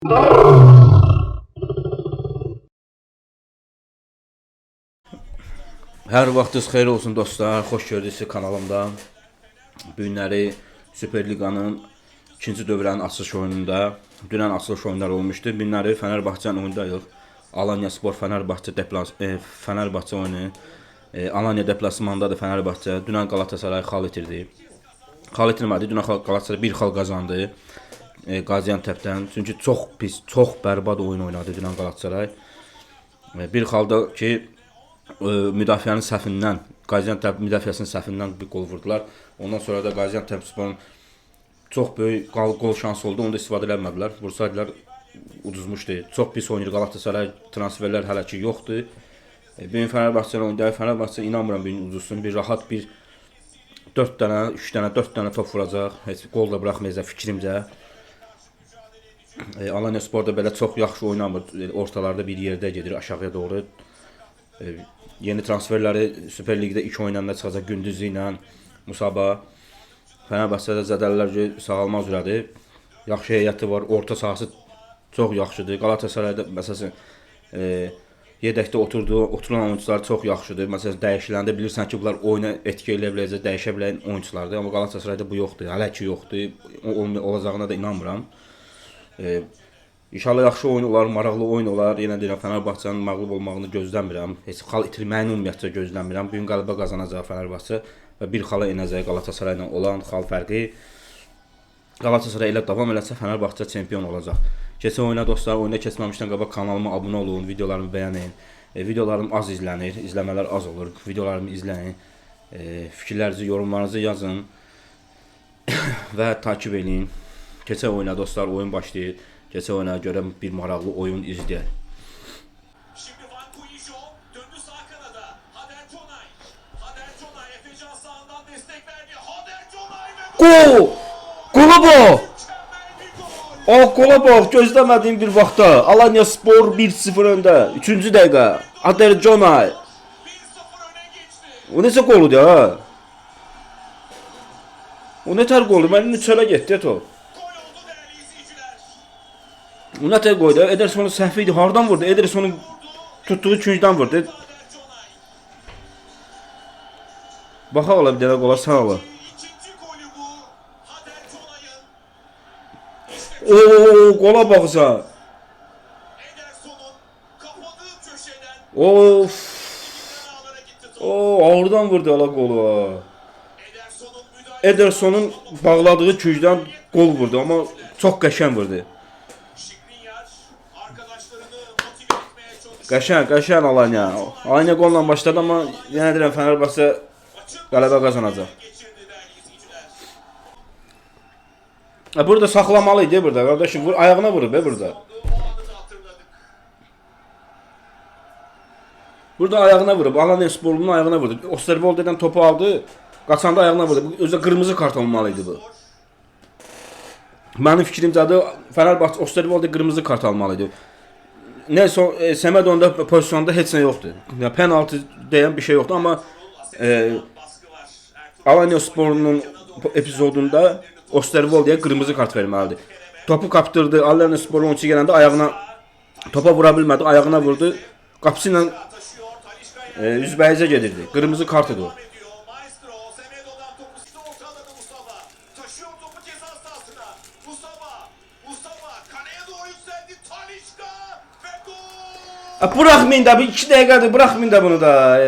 Hər vaxtınız xeyir olsun dostlar, xoş gördünüz kanalımda. Bu günləri Süper Liqanın ikinci dövrənin açılış oyununda, dünən açılış oyunları olmuşdu. Bu günləri Fenerbahçe'nin oyundayıq. Alanya Spor Fenerbahçe oyunu. Alanya deplasmandadır Fenerbahçe. Dünən Galatasaray xal itirdi. Xal itirmədi, dünən Galatasaray bir xal qazandı. Gaziantep'dən. Çünki çox pis, çox bərbad oyun oynadı dünən Galatasaray. Bir xalda ki müdafiənin səhvindən, Gaziantep müdafiəsinin səhvindən bir gol vurdular. Ondan sonra da Gaziantep Spor'un çox böyük gol şansı oldu. Onu da istifadə eləmədilər. Vursaydılar uduzmuşdu. Çox pis oynayır Galatasaray. Transferlər hələ ki yoxdur. Bugün Fenerbahçe'nin oyunda Fenerbahçe inanmıram bugün uduzsun. Bir rahat bir 4 dənə, 3 dənə, 4 dənə top vuracaq. Heç gol da buraxmayacaq fikrimcə. Alanya Spor da belə çox yaxşı oynamır. Ortalarda bir yerdə gedir aşağıya doğru. Yeni transferləri Süper Ligdə 2 oynanda çıxacaq Gündüzü ilə Musaba. Fenerbahçe'də zədəlilər sağalma üzrədir. Yaxşı heyəti var, orta sahası çox yaxşıdır. Galatasarayda məsələn yedəkdə oturan oyuncular çox yaxşıdır. Məsələn dəyişiləndə bilirsən ki, bunlar oyuna etki eləyə biləcək, dəyişə bilən oyunculardır. Amma Galatasarayda bu yoxdur. Hələ ki yoxdur. Olacağına da inanmıram. İnşallah yaxşı oyun olar, maraqlı oyun olar. Yenə deyirəm, Fenerbahçe'nin məğlub olmağını gözləmirəm. Heç xal itirməyini ümumiyyətcə gözləmirəm. Bugün qələbə qazanacaq Fenerbahçe və bir xala enəcək Galatasaray ilə olan xal fərqi. Galatasaray ilə davam eləsə Fenerbahçe çempion olacaq. Keçən oyuna dostlar, oyuna keçməmişdən qabaq kanalıma abunə olun, videolarımı bəyənin. Videolarım az izlənir, izləmələr az olur. Videolarımı izləyin. Fikirlərinizi, yorumlarınızı yazın və takip edin. Keçən oyuna dostlar, oyun başlayır. Keçən oyuna görə bir maraqlı oyun izləyək. Gol! Gola bax! Gola bax! Gözləmədiyim bir vaxtda Alanya Spor 1-0 öndə. 3-cü dəqiqə. Haderconay. O necə qoludur ha? O nətər qoldur? Mənim çölə getdi o. O nətər qoydu? Ederson'un səhvi idi. Hardan vurdu? Ederson'un tutduğu küncdən vurdu. Baxa ola bir dənə qola sağ ola. Qola baxsa. Of. Ağırdan vurdu ala qolu. Ederson'un bağladığı küncdən qol vurdu, amma çox qəşəng vurdu. Qəşəng Alanya. Alanya qolla başladı, amma yenə deyirəm Fenerbahçe qələbə qazanacaq. Burada saxlamalıydı burada. Qardaşım vur, ayağına vurub burada. Burada ayağına vurub. Alanya Spor'un ayağına vurdu. Osterwolde'dən topu aldı. Qaçanda ayağına vurdu. Özü qırmızı kart olmalıydı bu. Mənim fikrimcədir, Fenerbahçe Osterwolde qırmızı kart almalıydı. Nelson Semedo'nda pozisyonda heç nə yoxdur. Ya penaltı deyən bir şey yoxdur, amma Alanya Spor'un epizodunda Osterwolde'yə qırmızı kart verməlidir. Topu kaptırdı. Alanya Spor'un oyunçu gələndə ayağına topa vura bilmədi, ayağına vurdu. Qapısı ilə üzbəyizə gedirdi. Qırmızı kart idi o. Bırakmayın da, bir 2 dəqiqədir, bırakmayın da bunu da.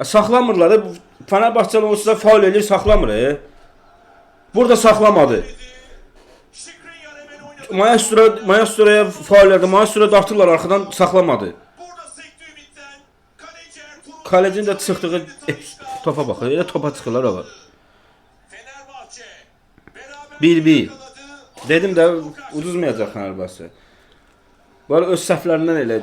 Saxlamırlar. Fenerbahçeli oyuncular faul edir, saxlamır. Burada saxlamadı. Maestro'ya faul verdi. Maestro'ya dartırlar arxadan, saxlamadı. Kalecinin də çıxdığı topa baxır. Elə topa çıxırlar o. 1-1. Dedim də uduzmayacaq Fenerbahçe. Bunlar öz səhvlərindən elə.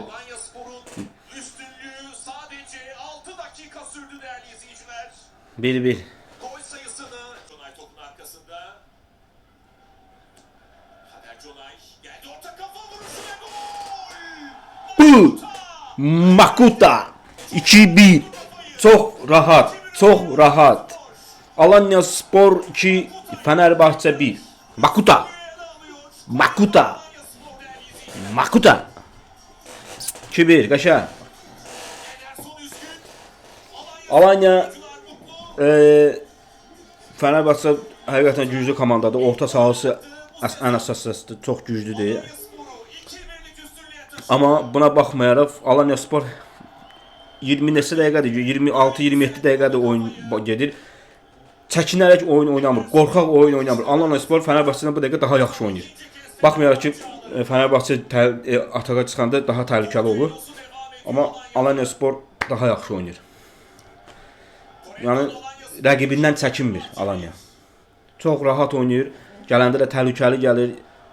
1-1. Makuta 2-1. Çox rahat, çox rahat. Alanya Spor 2, Fenerbahçe 1. Makuta. Makuta. Makuta. 2-1 qəşəng. Alanya Fenerbahçe həqiqətən güclü komandadır. Orta sahası ən əsaslıdır, çox güclüdür. Amma buna baxmayaraq Alanya Spor 20 neçə dəqiqədir, 26-27 dəqiqədir oyun gedir. Çəkinərək oyun oynamır, qorxaq oyun oynamır. Alanya Spor Fenerbahçe'dən bu dəqiqə daha yaxşı oynayır. Baxmayaraq ki, Fenerbahçe atağa çıxanda daha təhlükəli olur. Amma Alanya Spor daha yaxşı oynayır. Yəni rəqibindən çəkinmir Alanya. Çox rahat oynayır. Gələndə də təhlükəli gəlir.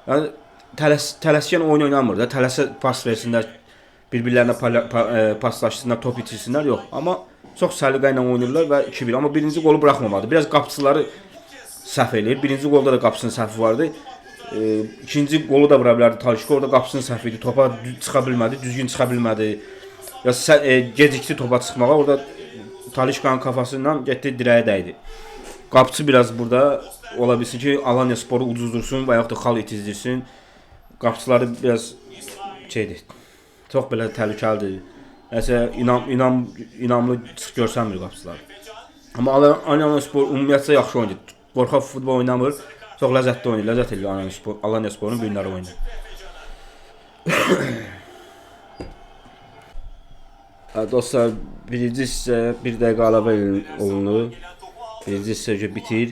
Yəni tələskən oyun oynamır da. Tələsə pas versinlər, bir-birlərinə paslaşsınlar, top itirsinlər, yox. Amma çox səliqə ilə oynayırlar və 2-1. Amma birinci qolu buraxmamalıdır. Biraz qapıçıları səhv eləyir. Birinci qolda da qapısının səhvi vardı. İkinci qolu da vura bilərdi Talişka. Orada qapısının səhvi idi. Topa çıxa bilmədi, düzgün çıxa bilmədi. Ya gecikdi topa çıxmağa. Orada Talişkanın kafasından getdi dirəyə dəydi. Qapıçı biraz burada ola bilsin ki, Alanya Sporu uduzdursun və yaxud da xal itizdirsin. Qapıçıları biraz şeydir. Çox belə təhlükəlidir. Nəsə inamlı görsənmir qapıçılar. Amma Alanya Spor ümumiyyətlə yaxşı oynayır. Qorxaq futbol oynamır. Çox ləzzətli oynayır. Ləzzət edir Alanya Sporun günləri oynayır. Dostlar, birinci hissə 1 dəqiqə əlavə olunur. Birinci hissə bitir.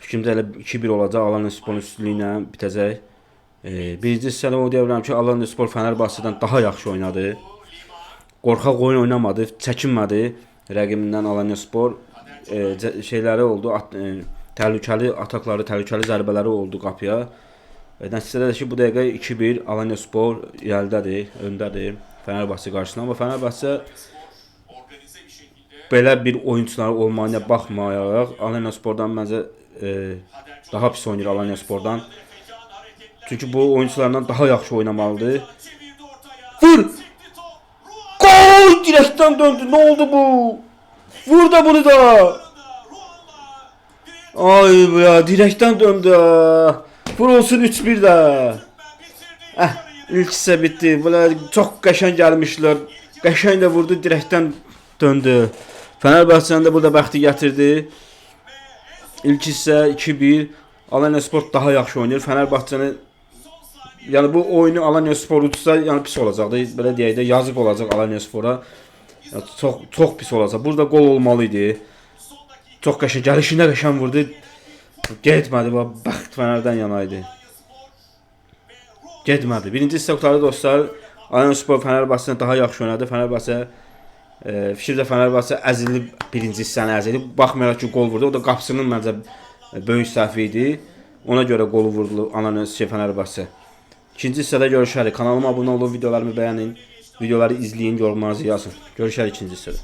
Fikrimcə elə 2-1 olacaq. Alanya Sporun üstünlüyü ilə bitəcək. Birinci hissədə o deyə bilərəm ki, Alanya Spor Fenerbahçe'dən daha yaxşı oynadı. Qorxaq oyun oynamadı, çəkinmədi rəqibindən Alanya Spor. Şeyləri oldu, təhlükəli atakları, təhlükəli zərbələri oldu qapıya. Nəticədə də ki, bu dəqiqə 2-1 Alanya Spor irəlidədir, öndədir Fenerbahçe qarşısında. Amma Fenerbahçe belə bir oyunçuları olmağına baxmayaraq Alanya Spordan məncə daha pis oynayır Alanya Spordan. Çünki bu oyunculardan daha yaxşı oynamalıdır. Vur! Gol! Direkdən döndü. Ne oldu bu? Vur da bunu da. Ay ya, direkdən döndü. Vur olsun 3-1 də. İlk hissə bitdi. Bunlar çox qəşəng gəlmişlər. Qəşəng də vurdu, direkdən döndü. Fenerbahçe'nin də burada bəxti gətirdi. İlk hissə 2-1. Alanya Spor daha yaxşı oynayır. Fenerbahçe'nin yəni bu oyunu Alanya Spor utsa yəni pis olacaqdı. Belə deyək də yazıq olacaq Alanya Spora. Yəni çox pis olacaq. Burada gol olmalı idi. Çox qəşəng gəlişində qəşəng vurdu. Getmədi. Bəxt Fenerdən yana idi. Getmədi. Birinci hissə qurtardı dostlar. Alanya Spor Fenerbahçe'dən daha yaxşı oynadı. Fenerbahçe fikirdə Fenerbahçe əzilib, birinci hissəni əzilib. Baxmayaraq ki, gol vurdu. O da qapısının məncə böyük səhvi idi. Ona görə golu vurdu Alanya Fenerbahçe. İkinci hissədə görüşərik. Kanalıma abunə olun, videolarımı bəyənin, videoları izləyin, yorumlarınızı yazın. Görüşərik ikinci hissədə.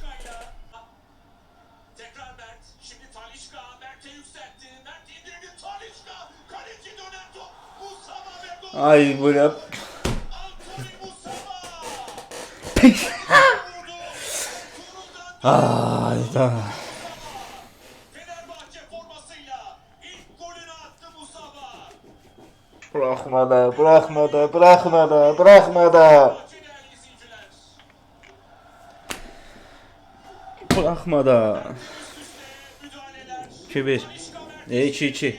Ay bu ne? Ay da. Bırakmadı. Bırakmadı. 2-1. 2-2.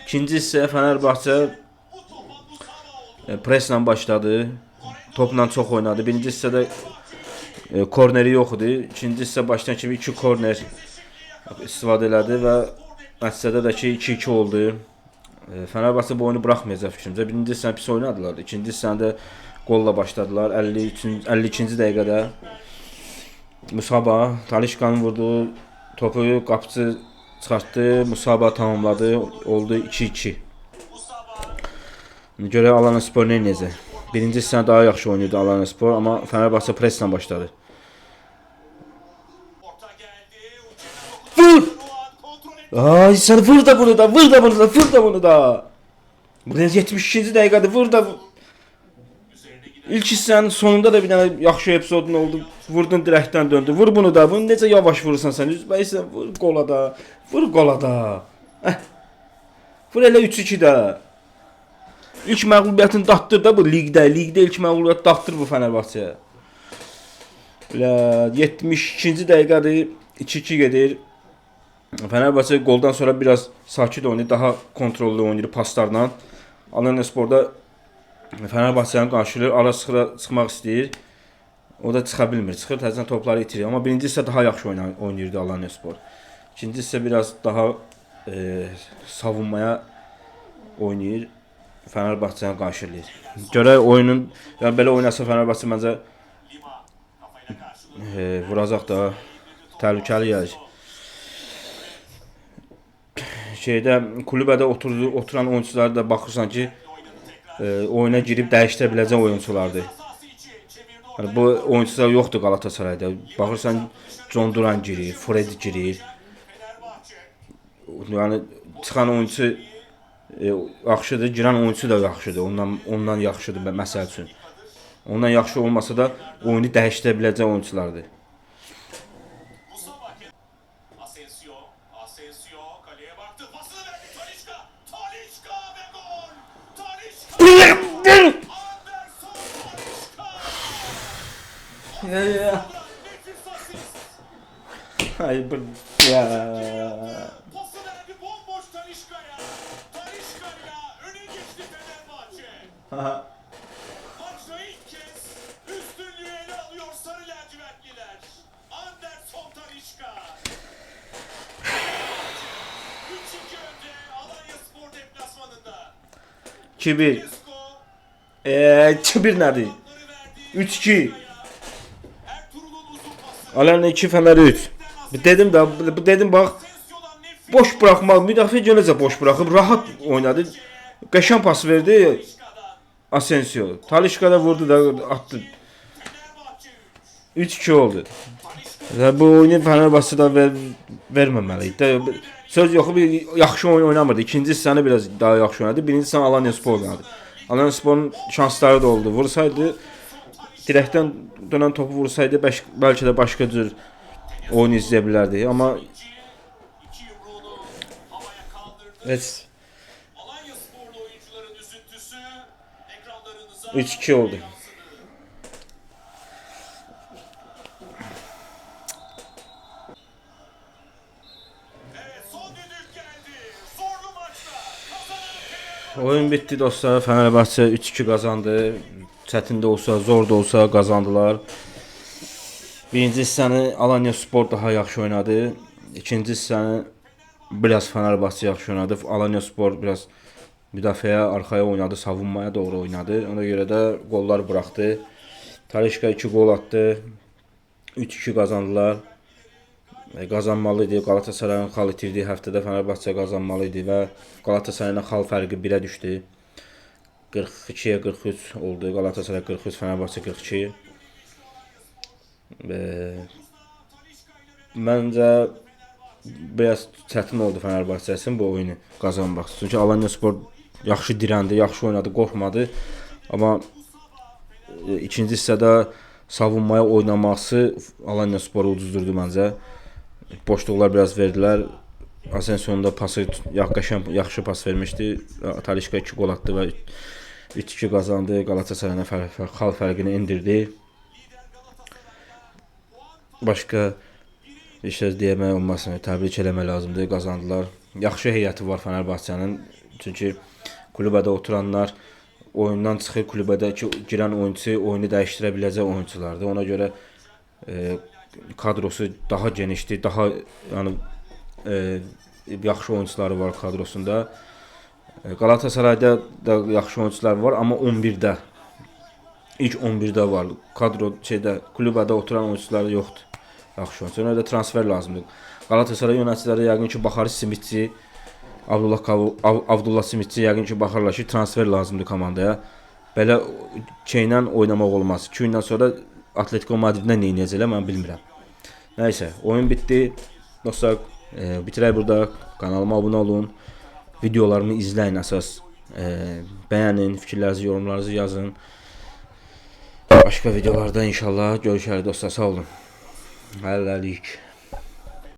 İkinci hissə Fenerbahçe preslə başladı. Topla çox oynadı. Birinci hissədə korneri yox idi. İkinci hissə başlayan kimi 2 korner istifadə elədi və nəticədə də ki 2-2 oldu. Fenerbahçe bu oyunu buraxmayacaq fikrimcə. Birinci hissəni pis oynadılar. İkinci hissəndə qolla başladılar. 52-ci dəqiqədə Musaba Talişkanın vurduğu topu qapıcı çıxartdı. Musaba tamamladı. Oldu 2-2. Görə Alanya Spor nə edəcək? Birinci hissəni daha yaxşı oynayırdı Alanya Spor, amma Fenerbahçe preslə başladı. Vur! Ay sən vur da bunu da, vur da bunu da, vur da bunu da. Burada 72-ci dəqiqədir, vur da. İlk hissənin sonunda da bir dənə yaxşı epizodun oldu. Vurdun dirəkdən döndü. Vur bunu da. Bunu necə yavaş vurursan sən? Üzbəysən vur qola da. Vur qola da. Vur elə 3-2 də. İlk məğlubiyyətini datdır da bu ligdə. Ligdə ilk məğlubiyyət datdır bu Fenerbahçeyə. Elə 72-ci dəqiqədir. 2-2 gedir. Fenerbahçe goldan sonra biraz sakit oynayır. Daha kontrollü oynayır paslarla. Alanyaspor'da Fenerbahçe'nin qarşılayır. Ara sıra çıxmaq istəyir. O da çıxa bilmir. Çıxır təzədən topları itirir. Amma birinci hissə daha yaxşı oynayırdı Alanyaspor. İkinci hissə biraz daha savunmaya oynayır. Fenerbahçe'nin qarşılayır. Görək oyunun, yəni belə oynasa Fenerbahçe məncə vuracaq da, təhlükəli gəlir. Kulübədə oturan oyuncular da baxırsan ki, oyuna girib dəyişdirə biləcək oyunculardır. Yəni, bu oyuncular yoxdur Galatasarayda. Baxırsan John Duran girir, Fred girir. Yəni çıxan oyuncu yaxşıdır, girən oyuncu da yaxşıdır. Ondan yaxşıdır məsəl üçün. Ondan yaxşı olmasa da oyunu dəyişdirə biləcək oyunculardır. Ay ya. Maçta ilk kez üstünlüğü ele alıyor sarı lacivertliler. Anderson Talisca. 3-2 önde Alanyaspor deplasmanında. 2-1. 2-1 nədir? 3-2. Alanya 2, Fener 3. Dedim bax. Boş bırakmaq, müdafiə görəcə boş bırakıb rahat oynadı. Qəşəng pas verdi Asensio. Talisca da vurdu da attı. 3-2 oldu. Bu oyunu Fenerbahçe'da verməməli idi. Söz yox, bir yaxşı oyun oynamırdı. İkinci hissəni biraz daha yaxşı oynadı. Birinci hissəni Alanyaspor oynadı. Alanyasporun şansları da oldu. Vursaydı, dirəkdən dönən topu vursaydı bəlkə də başqa cür oyun izləyə bilərdi. Amma evet. 3-2 oldu. Oyun bitti dostlar. Fenerbahçe 3-2 kazandı. Çətin də olsa, zor da olsa kazandılar. Birinci hissəni Alanyaspor daha yaxşı oynadı. İkinci hissəni biraz Fenerbahçe yaxşı oynadı. Alanyaspor biraz müdafiəyə, arxaya oynadı, savunmaya doğru oynadı. Ona görə də qollar buraxdı. Talisca 2 gol attı. 3-2 kazandılar. Qazanmalı idi. Galatasarayın xal itirdiyi həftədə Fenerbahçe qazanmalı idi və Galatasarayla xal fərqi 1-ə düşdü. 42-yə 43 oldu. Galatasaray 43, Fenerbahçe 42. Məncə biraz çətin oldu Fenerbahçe'sin bu oyunu qazanmaq. Çünki Alanyaspor yaxşı dirəndi, yaxşı oynadı, qorxmadı. Amma ikinci hissədə savunmaya oynaması Alanyasporu uduzdurdu məncə. Boşluqlar biraz verdilər. Asensio'nun da pası yaxşı pas vermişdi. Talisca 2 gol attı və 3-2 qazandı. Galatasaray'a xal fərqini indirdi. Başqa bir söz demək olmasın, təbrik eləmək lazımdır, qazandılar. Yaxşı heyəti var Fenerbahçe'nin. Çünki kulübədə oturanlar oyundan çıxır, kulübədəki girən oyuncu oyunu dəyişdirə biləcək oyunculardır. Ona görə kadrosu daha genişdir, daha yəni yaxşı oyuncuları var kadrosunda. Galatasaray'da da yaxşı oyuncular var, amma 11'də ilk 11'də var. Kadro kulübədə oturan oyuncular yoxdur. Yaxşı oyuncu. Ona da transfer lazımdır. Galatasaray yöneticiləri yəqin ki baxar Simitçi, Abdullah Simitçi yəqin ki baxarlar ki transfer lazımdır komandaya. Belə şeylə oynamaq olmaz. 2 gündən sonra Atletico Madrid'lə nə edəcəklər mən bilmirəm. Nəysə, oyun bitdi. Dostlar, bitirək burada. Kanalıma abunə olun. Videolarımı izləyin əsas. Bəyənin, fikirlərinizi, yorumlarınızı yazın. Başqa videolarda inşallah görüşərik dostlar. Sağ olun. Hələlik.